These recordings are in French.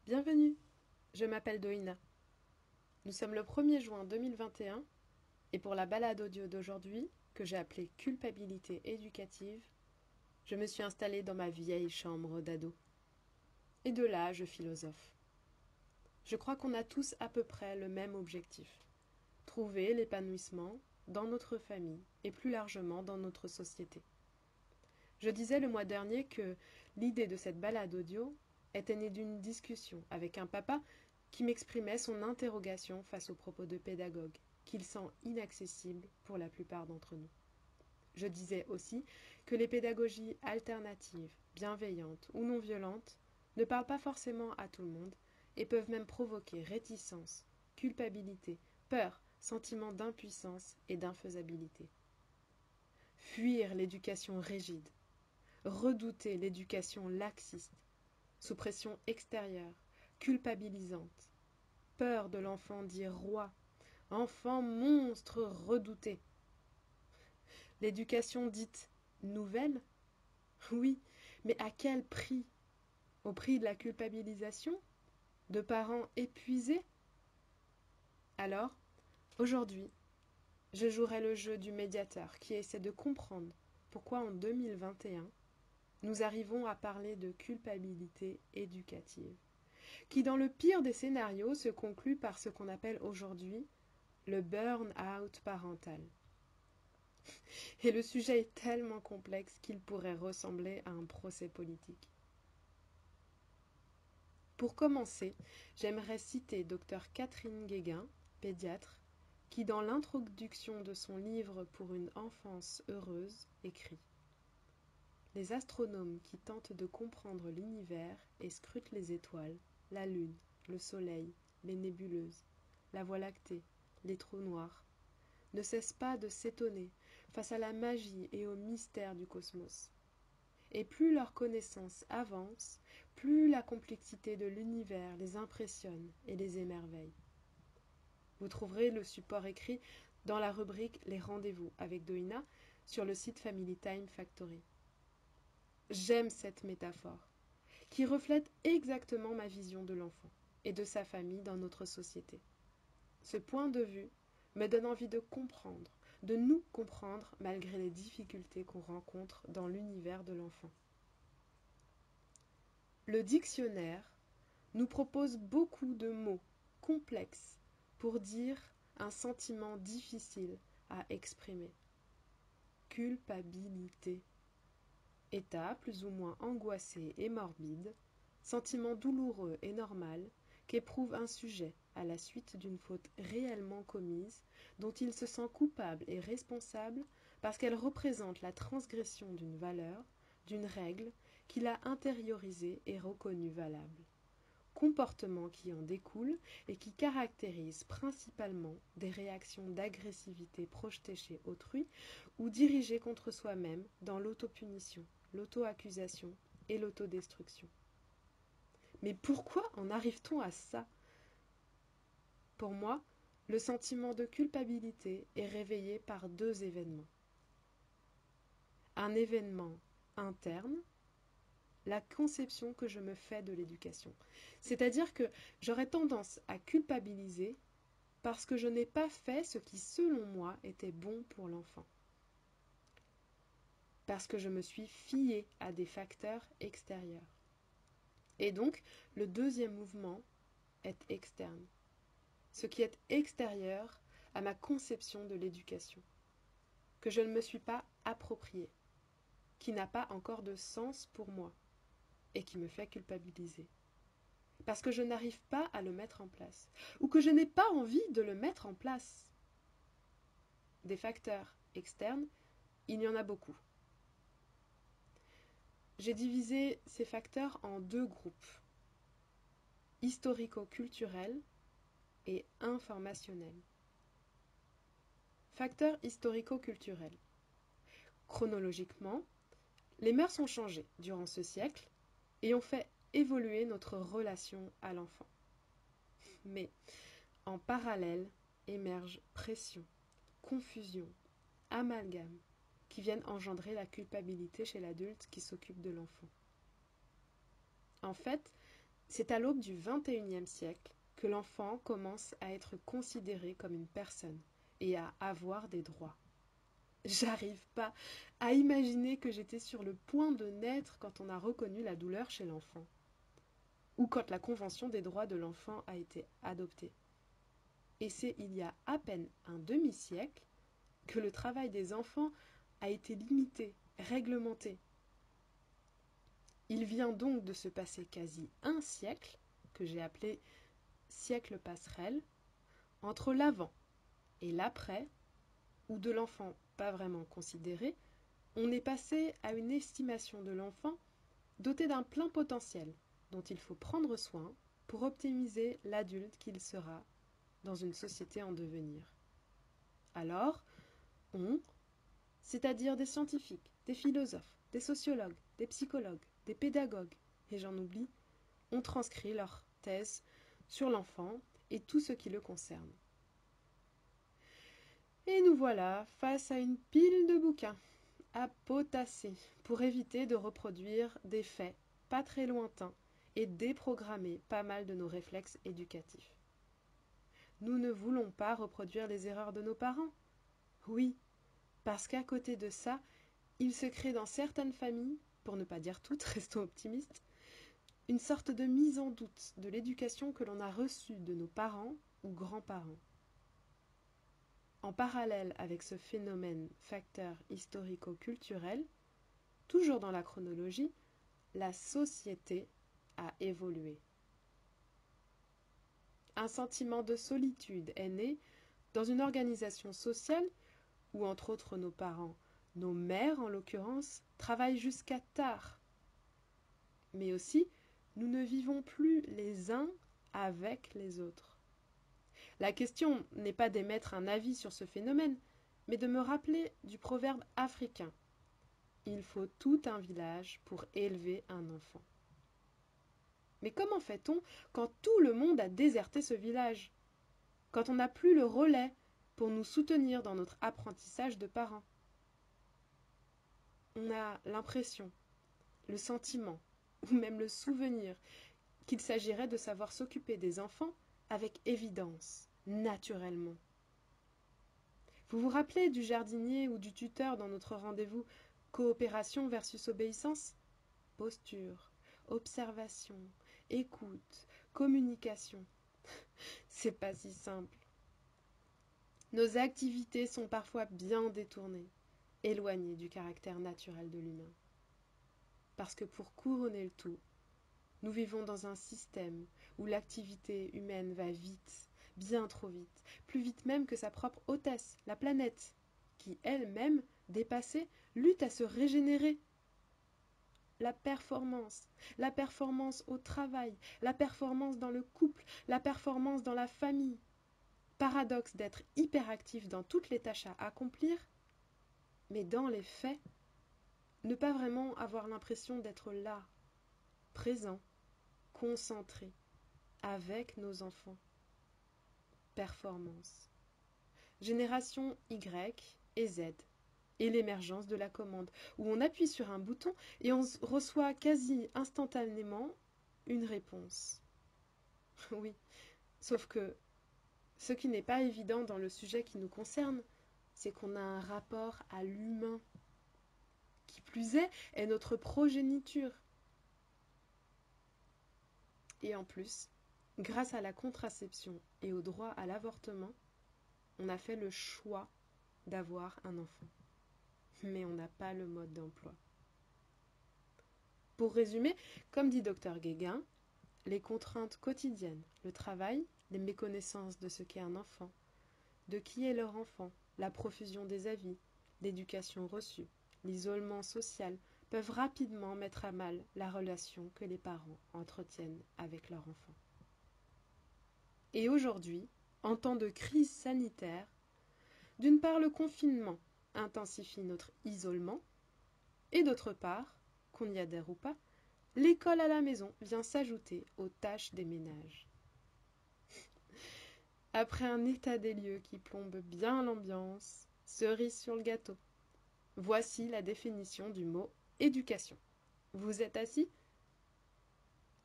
Bienvenue, je m'appelle Doina. Nous sommes le 1er juin 2021 et pour la balade audio d'aujourd'hui, que j'ai appelée Culpabilité éducative, je me suis installée dans ma vieille chambre d'ado. Et de là, je philosophe. Je crois qu'on a tous à peu près le même objectif. Trouver l'épanouissement dans notre famille et plus largement dans notre société. Je disais le mois dernier que l'idée de cette balade audio était née d'une discussion avec un papa qui m'exprimait son interrogation face aux propos de pédagogues, qu'il sent inaccessibles pour la plupart d'entre nous. Je disais aussi que les pédagogies alternatives, bienveillantes ou non violentes ne parlent pas forcément à tout le monde et peuvent même provoquer réticence, culpabilité, peur, sentiment d'impuissance et d'infaisabilité. Fuir l'éducation rigide, redouter l'éducation laxiste, sous pression extérieure, culpabilisante, peur de l'enfant dit roi, enfant monstre redouté. L'éducation dite nouvelle? Oui, mais à quel prix? Au prix de la culpabilisation? De parents épuisés? Alors, aujourd'hui, je jouerai le jeu du médiateur qui essaie de comprendre pourquoi en 2021, nous arrivons à parler de culpabilité éducative, qui dans le pire des scénarios se conclut par ce qu'on appelle aujourd'hui le burn-out parental. Et le sujet est tellement complexe qu'il pourrait ressembler à un procès politique. Pour commencer, j'aimerais citer Dr Catherine Guéguin, pédiatre, qui dans l'introduction de son livre Pour une enfance heureuse écrit: Les astronomes qui tentent de comprendre l'univers et scrutent les étoiles, la lune, le soleil, les nébuleuses, la voie lactée, les trous noirs, ne cessent pas de s'étonner face à la magie et au mystère du cosmos. Et plus leur connaissance avance, plus la complexité de l'univers les impressionne et les émerveille. Vous trouverez le support écrit dans la rubrique Les rendez-vous avec Doina sur le site Family Time Factory. J'aime cette métaphore, qui reflète exactement ma vision de l'enfant et de sa famille dans notre société. Ce point de vue me donne envie de comprendre, de nous comprendre malgré les difficultés qu'on rencontre dans l'univers de l'enfant. Le dictionnaire nous propose beaucoup de mots complexes pour dire un sentiment difficile à exprimer. Culpabilité. État plus ou moins angoissé et morbide, sentiment douloureux et normal qu'éprouve un sujet à la suite d'une faute réellement commise, dont il se sent coupable et responsable parce qu'elle représente la transgression d'une valeur, d'une règle qu'il a intériorisée et reconnue valable. Comportement qui en découle et qui caractérise principalement des réactions d'agressivité projetées chez autrui ou dirigées contre soi-même dans l'autopunition, l'auto-accusation et l'autodestruction. Mais pourquoi en arrive-t-on à ça? Pour moi, le sentiment de culpabilité est réveillé par deux événements. Un événement interne, la conception que je me fais de l'éducation. C'est-à-dire que j'aurais tendance à culpabiliser parce que je n'ai pas fait ce qui, selon moi, était bon pour l'enfant. Parce que je me suis fiée à des facteurs extérieurs. Et donc, le deuxième mouvement est externe. Ce qui est extérieur à ma conception de l'éducation, que je ne me suis pas appropriée, qui n'a pas encore de sens pour moi et qui me fait culpabiliser. Parce que je n'arrive pas à le mettre en place, ou que je n'ai pas envie de le mettre en place. Des facteurs externes, il y en a beaucoup. J'ai divisé ces facteurs en deux groupes, historico-culturels et informationnels. Facteurs historico-culturels. Chronologiquement, les mœurs ont changé durant ce siècle et ont fait évoluer notre relation à l'enfant. Mais en parallèle émergent pression, confusion, amalgame qui viennent engendrer la culpabilité chez l'adulte qui s'occupe de l'enfant. En fait, C'est à l'aube du XXIe siècle que l'enfant commence à être considéré comme une personne et à avoir des droits. J'arrive pas à imaginer que j'étais sur le point de naître quand on a reconnu la douleur chez l'enfant, ou quand la Convention des droits de l'enfant a été adoptée. Et c'est il y a à peine un demi-siècle que le travail des enfants a été limité, réglementé. Il vient donc de se passer quasi un siècle, que j'ai appelé siècle passerelle, entre l'avant et l'après, où de l'enfant pas vraiment considéré, on est passé à une estimation de l'enfant doté d'un plein potentiel dont il faut prendre soin pour optimiser l'adulte qu'il sera dans une société en devenir. Alors, on, c'est-à-dire des scientifiques, des philosophes, des sociologues, des psychologues, des pédagogues, et j'en oublie, ont transcrit leur thèse sur l'enfant et tout ce qui le concerne. Et nous voilà face à une pile de bouquins à potasser pour éviter de reproduire des faits pas très lointains et déprogrammer pas mal de nos réflexes éducatifs. Nous ne voulons pas reproduire les erreurs de nos parents. Oui, parce qu'à côté de ça, il se crée dans certaines familles, pour ne pas dire toutes, restons optimistes, une sorte de mise en doute de l'éducation que l'on a reçue de nos parents ou grands-parents. En parallèle avec ce phénomène facteur historico-culturel, toujours dans la chronologie, la société a évolué. Un sentiment de solitude est né dans une organisation sociale où, entre autres, nos parents, nos mères en l'occurrence, travaillent jusqu'à tard. Mais aussi, nous ne vivons plus les uns avec les autres. La question n'est pas d'émettre un avis sur ce phénomène, mais de me rappeler du proverbe africain. Il faut tout un village pour élever un enfant. Mais comment fait-on quand tout le monde a déserté ce village? Quand on n'a plus le relais pour nous soutenir dans notre apprentissage de parents? On a l'impression, le sentiment, ou même le souvenir qu'il s'agirait de savoir s'occuper des enfants avec évidence, naturellement. Vous vous rappelez du jardinier ou du tuteur dans notre rendez-vous coopération versus obéissance? Posture, observation, écoute, communication. C'est pas si simple. Nos activités sont parfois bien détournées, éloignées du caractère naturel de l'humain. Parce que pour couronner le tout, nous vivons dans un système où l'activité humaine va vite, bien trop vite, plus vite même que sa propre hôtesse, la planète, qui elle-même, dépassée, lutte à se régénérer. La performance au travail, la performance dans le couple, la performance dans la famille. Paradoxe d'être hyperactif dans toutes les tâches à accomplir, mais dans les faits, ne pas vraiment avoir l'impression d'être là, présent, concentré, avec nos enfants. Performance. Génération Y et Z. Et l'émergence de la commande, où on appuie sur un bouton et on reçoit quasi instantanément une réponse. Oui, sauf que ce qui n'est pas évident dans le sujet qui nous concerne, c'est qu'on a un rapport à l'humain. Qui plus est notre progéniture. Et en plus, grâce à la contraception et au droit à l'avortement, on a fait le choix d'avoir un enfant. Mais on n'a pas le mode d'emploi. Pour résumer, comme dit Dr Guéguin, les contraintes quotidiennes, le travail, les méconnaissances de ce qu'est un enfant, de qui est leur enfant, la profusion des avis, l'éducation reçue, l'isolement social peuvent rapidement mettre à mal la relation que les parents entretiennent avec leur enfant. Et aujourd'hui, en temps de crise sanitaire, d'une part le confinement intensifie notre isolement, et d'autre part, qu'on y adhère ou pas, l'école à la maison vient s'ajouter aux tâches des ménages. Après un état des lieux qui plombe bien l'ambiance, cerise sur le gâteau, voici la définition du mot éducation. Vous êtes assis?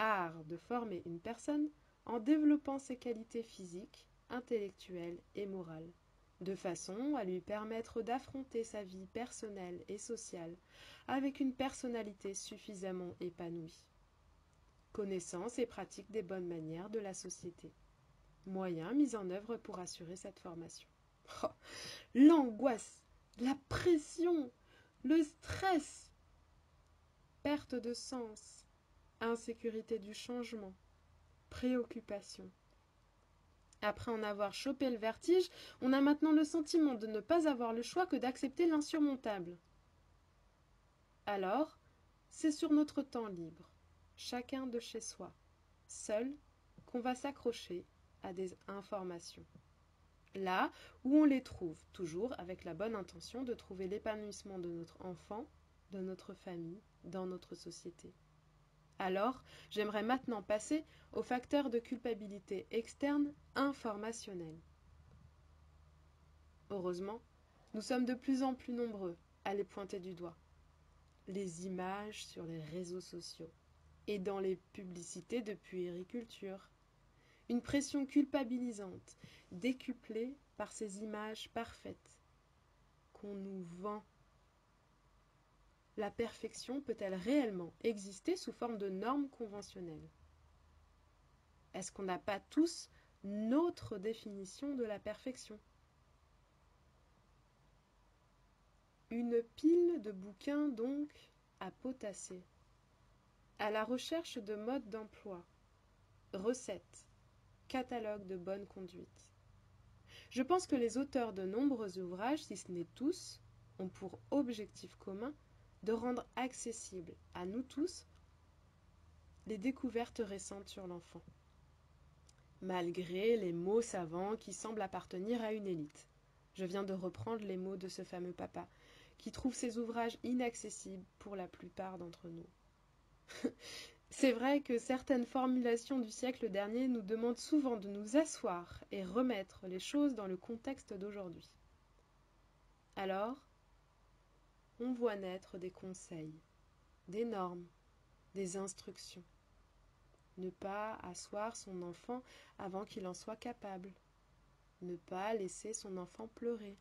art de former une personne en développant ses qualités physiques, intellectuelles et morales, de façon à lui permettre d'affronter sa vie personnelle et sociale avec une personnalité suffisamment épanouie. Connaissance et pratique des bonnes manières de la société. Moyens mis en œuvre pour assurer cette formation. Oh, l'angoisse, la pression, le stress, perte de sens, insécurité du changement, préoccupation. Après en avoir chopé le vertige, on a maintenant le sentiment de ne pas avoir le choix que d'accepter l'insurmontable. Alors, c'est sur notre temps libre, chacun de chez soi, seul, qu'on va s'accrocher à des informations. Là où on les trouve, toujours avec la bonne intention de trouver l'épanouissement de notre enfant, de notre famille, dans notre société. Alors, j'aimerais maintenant passer aux facteurs de culpabilité externe informationnelle. Heureusement, nous sommes de plus en plus nombreux à les pointer du doigt. Les images sur les réseaux sociaux et dans les publicités de puériculture. Une pression culpabilisante, décuplée par ces images parfaites qu'on nous vend. La perfection peut-elle réellement exister sous forme de normes conventionnelles? Est-ce qu'on n'a pas tous notre définition de la perfection? Une pile de bouquins donc à potasser, à la recherche de modes d'emploi, recettes, catalogues de bonne conduite. Je pense que les auteurs de nombreux ouvrages, si ce n'est tous, ont pour objectif commun de rendre accessibles à nous tous les découvertes récentes sur l'enfant, malgré les mots savants qui semblent appartenir à une élite. Je viens de reprendre les mots de ce fameux papa, qui trouve ces ouvrages inaccessibles pour la plupart d'entre nous. C'est vrai que certaines formulations du siècle dernier nous demandent souvent de nous asseoir et remettre les choses dans le contexte d'aujourd'hui. Alors, on voit naître des conseils, des normes, des instructions. Ne pas asseoir son enfant avant qu'il en soit capable. Ne pas laisser son enfant pleurer.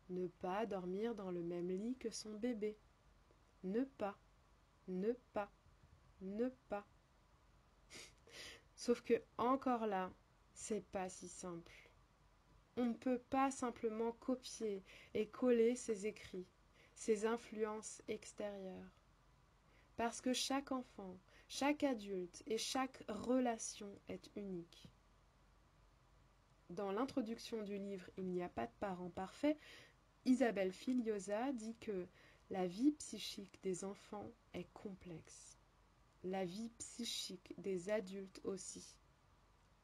Ne pas dormir dans le même lit que son bébé. Ne pas. Sauf que, encore là, c'est pas si simple. On ne peut pas simplement copier et coller ces écrits, ces influences extérieures. Parce que chaque enfant, chaque adulte et chaque relation est unique. Dans l'introduction du livre « Il n'y a pas de parents parfaits », Isabelle Filiosa dit que la vie psychique des enfants est complexe. La vie psychique des adultes aussi.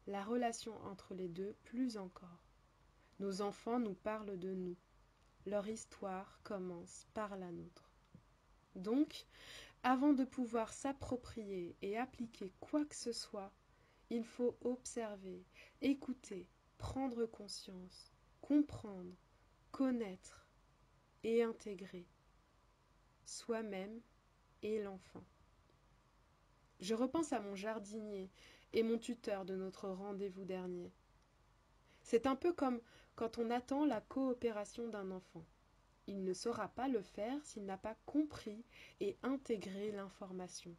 La relation entre les deux plus encore. Nos enfants nous parlent de nous. Leur histoire commence par la nôtre. Donc, avant de pouvoir s'approprier et appliquer quoi que ce soit, il faut observer, écouter, prendre conscience, comprendre, connaître et intégrer soi-même et l'enfant. Je repense à mon jardinier et mon tuteur de notre rendez-vous dernier. C'est un peu comme quand on attend la coopération d'un enfant. Il ne saura pas le faire s'il n'a pas compris et intégré l'information.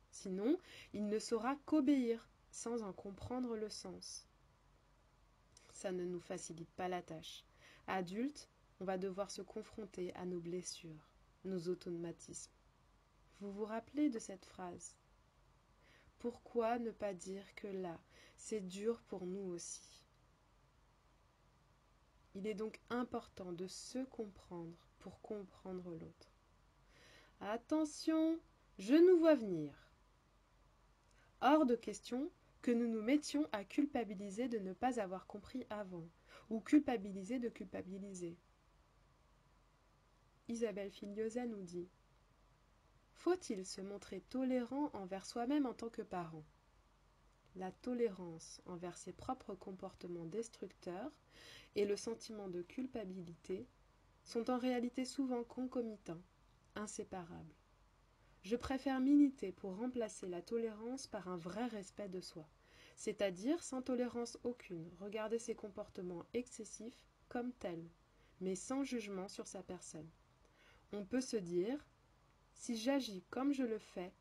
Sinon, il ne saura qu'obéir sans en comprendre le sens. Ça ne nous facilite pas la tâche. Adultes, on va devoir se confronter à nos blessures, nos automatismes. Vous vous rappelez de cette phrase? Pourquoi ne pas dire que là, c'est dur pour nous aussi? Il est donc important de se comprendre pour comprendre l'autre. Attention, je nous vois venir. Hors de question que nous nous mettions à culpabiliser de ne pas avoir compris avant, ou culpabiliser de culpabiliser. Isabelle Filiosa nous dit: faut-il se montrer tolérant envers soi-même en tant que parent? La tolérance envers ses propres comportements destructeurs et le sentiment de culpabilité sont en réalité souvent concomitants, inséparables. Je préfère militer pour remplacer la tolérance par un vrai respect de soi, c'est-à-dire sans tolérance aucune, regarder ses comportements excessifs comme tels, mais sans jugement sur sa personne. On peut se dire, si j'agis comme je le fais,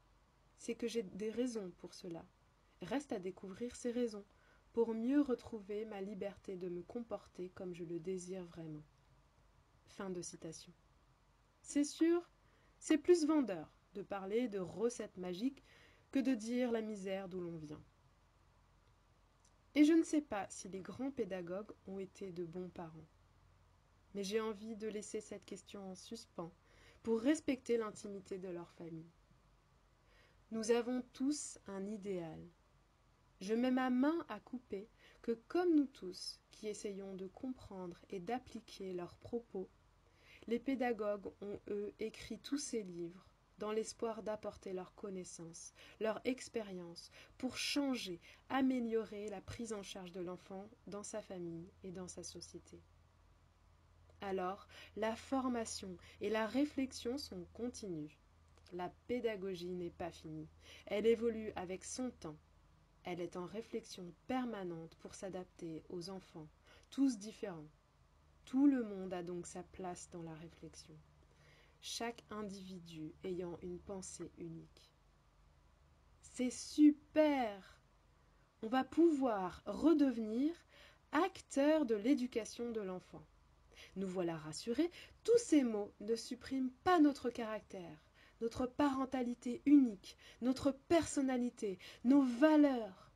c'est que j'ai des raisons pour cela. Reste à découvrir ces raisons, pour mieux retrouver ma liberté de me comporter comme je le désire vraiment. Fin de citation. C'est sûr, c'est plus vendeur de parler de recettes magiques que de dire la misère d'où l'on vient. Et je ne sais pas si les grands pédagogues ont été de bons parents. Mais j'ai envie de laisser cette question en suspens pour respecter l'intimité de leur famille. Nous avons tous un idéal. Je mets ma main à couper que comme nous tous qui essayons de comprendre et d'appliquer leurs propos, les pédagogues ont, eux, écrit tous ces livres dans l'espoir d'apporter leur connaissance, leur expérience, pour changer, améliorer la prise en charge de l'enfant dans sa famille et dans sa société. Alors, la formation et la réflexion sont continues. La pédagogie n'est pas finie. Elle évolue avec son temps. Elle est en réflexion permanente pour s'adapter aux enfants, tous différents. Tout le monde a donc sa place dans la réflexion, chaque individu ayant une pensée unique. C'est super! On va pouvoir redevenir acteurs de l'éducation de l'enfant. Nous voilà rassurés, tous ces mots ne suppriment pas notre caractère, notre parentalité unique, notre personnalité, nos valeurs.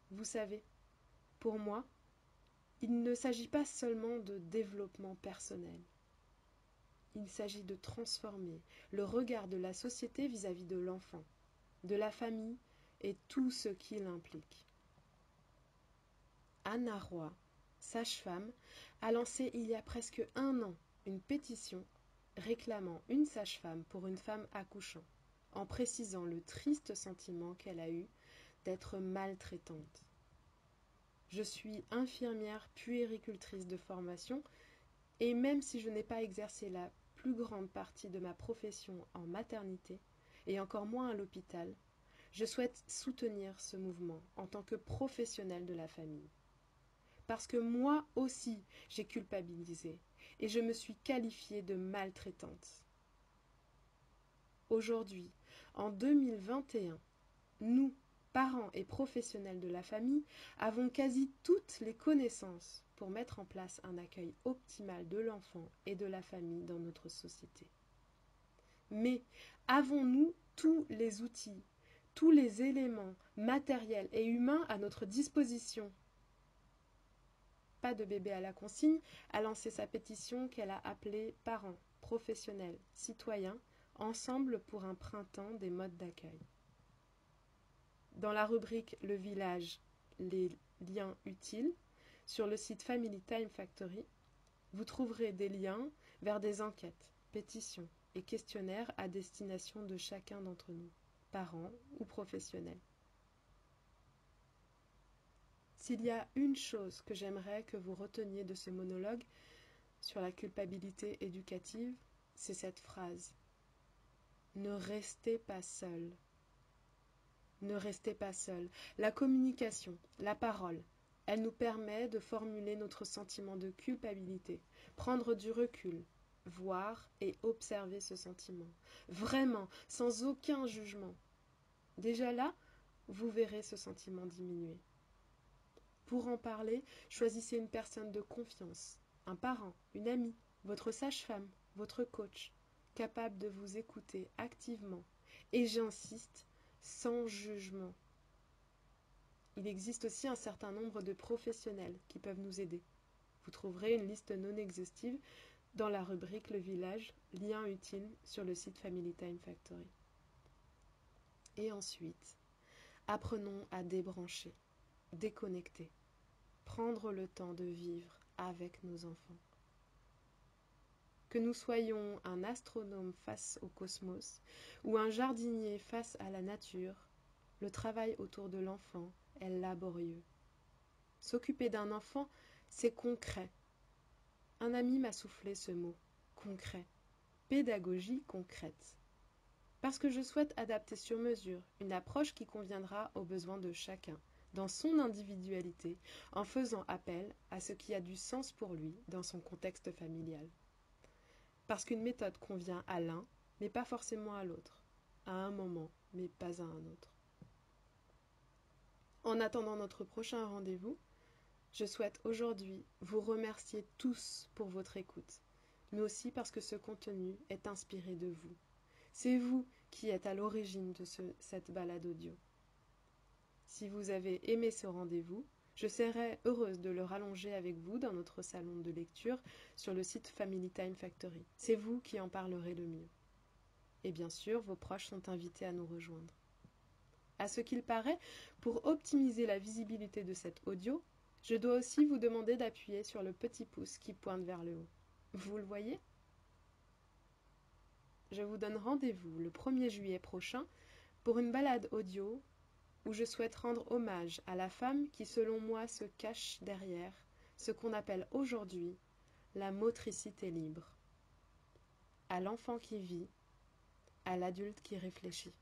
Vous savez, pour moi, il ne s'agit pas seulement de développement personnel. Il s'agit de transformer le regard de la société vis-à-vis de l'enfant, de la famille et tout ce qui l'implique. Anna Roy, sage-femme, a lancé il y a presque 1 an une pétition réclamant une sage-femme pour une femme accouchant, en précisant le triste sentiment qu'elle a eu d'être maltraitante. Je suis infirmière puéricultrice de formation et même si je n'ai pas exercé la plus grande partie de ma profession en maternité et encore moins à l'hôpital, je souhaite soutenir ce mouvement en tant que professionnelle de la famille. Parce que moi aussi, j'ai culpabilisé et je me suis qualifiée de maltraitante. Aujourd'hui, en 2021, nous, parents et professionnels de la famille, avons quasi toutes les connaissances pour mettre en place un accueil optimal de l'enfant et de la famille dans notre société. Mais avons-nous tous les outils, tous les éléments matériels et humains à notre disposition ? Pas de bébé à la consigne a lancé sa pétition qu'elle a appelée « Parents, professionnels, citoyens, ensemble pour un printemps des modes d'accueil ». Dans la rubrique « Le village, les liens utiles », sur le site Family Time Factory, vous trouverez des liens vers des enquêtes, pétitions et questionnaires à destination de chacun d'entre nous, parents ou professionnels. S'il y a une chose que j'aimerais que vous reteniez de ce monologue sur la culpabilité éducative, c'est cette phrase. Ne restez pas seul. Ne restez pas seul. La communication, la parole, elle nous permet de formuler notre sentiment de culpabilité, prendre du recul, voir et observer ce sentiment, vraiment, sans aucun jugement. Déjà là, vous verrez ce sentiment diminuer. Pour en parler, choisissez une personne de confiance, un parent, une amie, votre sage-femme, votre coach, capable de vous écouter activement, et j'insiste, sans jugement. Il existe aussi un certain nombre de professionnels qui peuvent nous aider. Vous trouverez une liste non exhaustive dans la rubrique Le village, liens utiles sur le site Family Time Factory. Et ensuite, apprenons à débrancher, déconnecter, prendre le temps de vivre avec nos enfants. Que nous soyons un astronome face au cosmos ou un jardinier face à la nature, le travail autour de l'enfant est laborieux. S'occuper d'un enfant, c'est concret. Un ami m'a soufflé ce mot, concret, pédagogie concrète. Parce que je souhaite adapter sur mesure une approche qui conviendra aux besoins de chacun, dans son individualité, en faisant appel à ce qui a du sens pour lui dans son contexte familial. Parce qu'une méthode convient à l'un, mais pas forcément à l'autre, à un moment, mais pas à un autre. En attendant notre prochain rendez-vous, je souhaite aujourd'hui vous remercier tous pour votre écoute, mais aussi parce que ce contenu est inspiré de vous. C'est vous qui êtes à l'origine de cette balade audio. Si vous avez aimé ce rendez-vous, je serai heureuse de le rallonger avec vous dans notre salon de lecture sur le site Family Time Factory. C'est vous qui en parlerez le mieux. Et bien sûr, vos proches sont invités à nous rejoindre. À ce qu'il paraît, pour optimiser la visibilité de cet audio, je dois aussi vous demander d'appuyer sur le petit pouce qui pointe vers le haut. Vous le voyez ? Je vous donne rendez-vous le 1er juillet prochain pour une balade audio où je souhaite rendre hommage à la femme qui, selon moi, se cache derrière ce qu'on appelle aujourd'hui la motricité libre, à l'enfant qui vit, à l'adulte qui réfléchit.